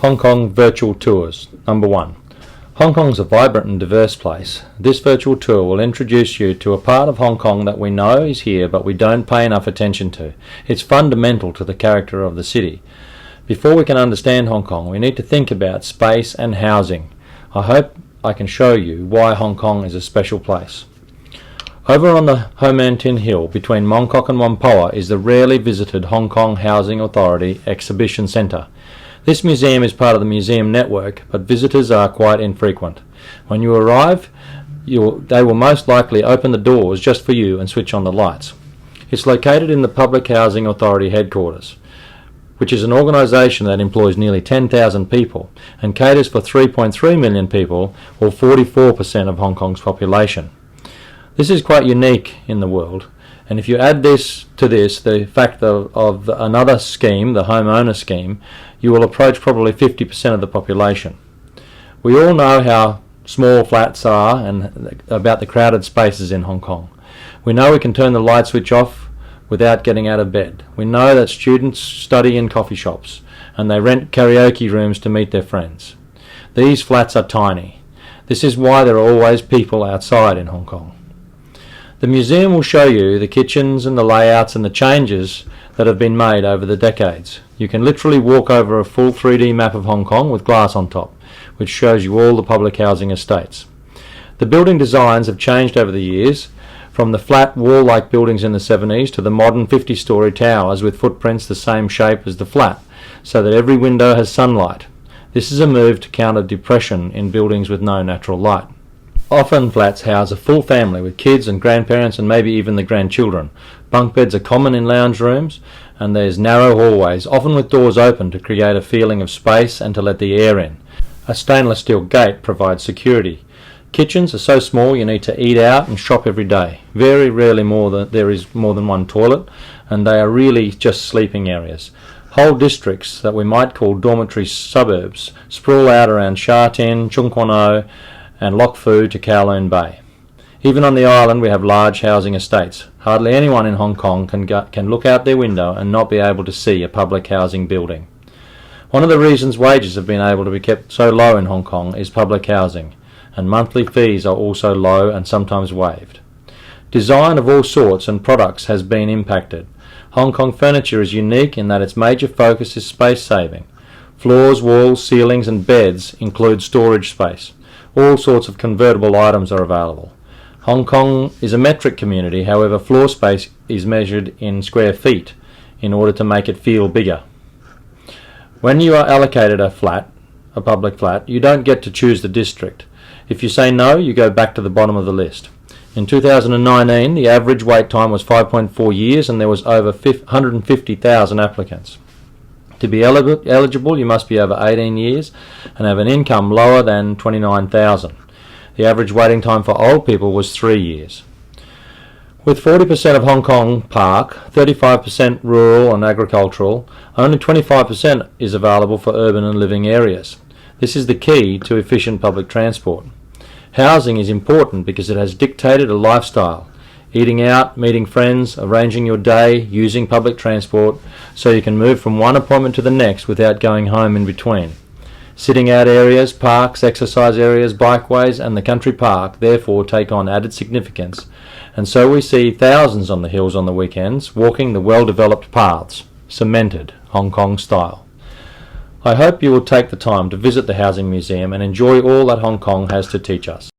Hong Kong Virtual Tours. Number 1. Hong Kong's a vibrant and diverse place. This virtual tour will introduce you to a part of Hong Kong that we know is here but we don't pay enough attention to. It's fundamental to the character of the city. Before we can understand Hong Kong, we need to think about space and housing. I hope I can show you why Hong Kong is a special place. Over on the Ho Man Tin Hill between Mong Kok and Whampoa is the rarely visited Hong Kong Housing Authority Exhibition Centre. This museum is part of the museum network, but visitors are quite infrequent. When you arrive, they will most likely open the doors just for you and switch on the lights. It's located in the Public Housing Authority headquarters, which is an organisation that employs nearly 10,000 people and caters for 3.3 million people, or 44% of Hong Kong's population. This is quite unique in the world, and if you add this to the fact of another scheme, the homeowner scheme, you will approach probably 50% of the population. We all know how small flats are and about the crowded spaces in Hong Kong. We know we can turn the light switch off without getting out of bed. We know that students study in coffee shops and they rent karaoke rooms to meet their friends. These flats are tiny. This is why there are always people outside in Hong Kong. The museum will show you the kitchens and the layouts and the changes that have been made over the decades. You can literally walk over a full 3D map of Hong Kong with glass on top, which shows you all the public housing estates. The building designs have changed over the years, from the flat wall-like buildings in the 70s to the modern 50-storey towers with footprints the same shape as the flat, so that every window has sunlight. This is a move to counter depression in buildings with no natural light. Often flats house a full family with kids and grandparents and maybe even the grandchildren. Bunk beds are common in lounge rooms, and there's narrow hallways, often with doors open to create a feeling of space and to let the air in. A stainless steel gate provides security. Kitchens are so small you need to eat out and shop every day. Very rarely there is more than one toilet, and they are really just sleeping areas. Whole districts that we might call dormitory suburbs sprawl out around Sha Tin, Chung Kwan O and Lok Fu to Kowloon Bay. Even on the island we have large housing estates. Hardly anyone in Hong Kong can look out their window and not be able to see a public housing building. One of the reasons wages have been able to be kept so low in Hong Kong is public housing, and monthly fees are also low and sometimes waived. Design of all sorts and products has been impacted. Hong Kong furniture is unique in that its major focus is space saving. Floors, walls, ceilings and beds include storage space. All sorts of convertible items are available. Hong Kong is a metric community, however floor space is measured in square feet in order to make it feel bigger. When you are allocated a public flat, you don't get to choose the district. If you say no, you go back to the bottom of the list. In 2019, the average wait time was 5.4 years and there was over 150,000 applicants. To be eligible, you must be over 18 years and have an income lower than 29,000. The average waiting time for old people was 3 years. With 40% of Hong Kong park, 35% rural and agricultural, only 25% is available for urban and living areas. This is the key to efficient public transport. Housing is important because it has dictated a lifestyle. Eating out, meeting friends, arranging your day, using public transport so you can move from one appointment to the next without going home in between. Sitting out areas, parks, exercise areas, bikeways and the country park therefore take on added significance, and so we see thousands on the hills on the weekends walking the well-developed paths, cemented Hong Kong style. I hope you will take the time to visit the Housing Museum and enjoy all that Hong Kong has to teach us.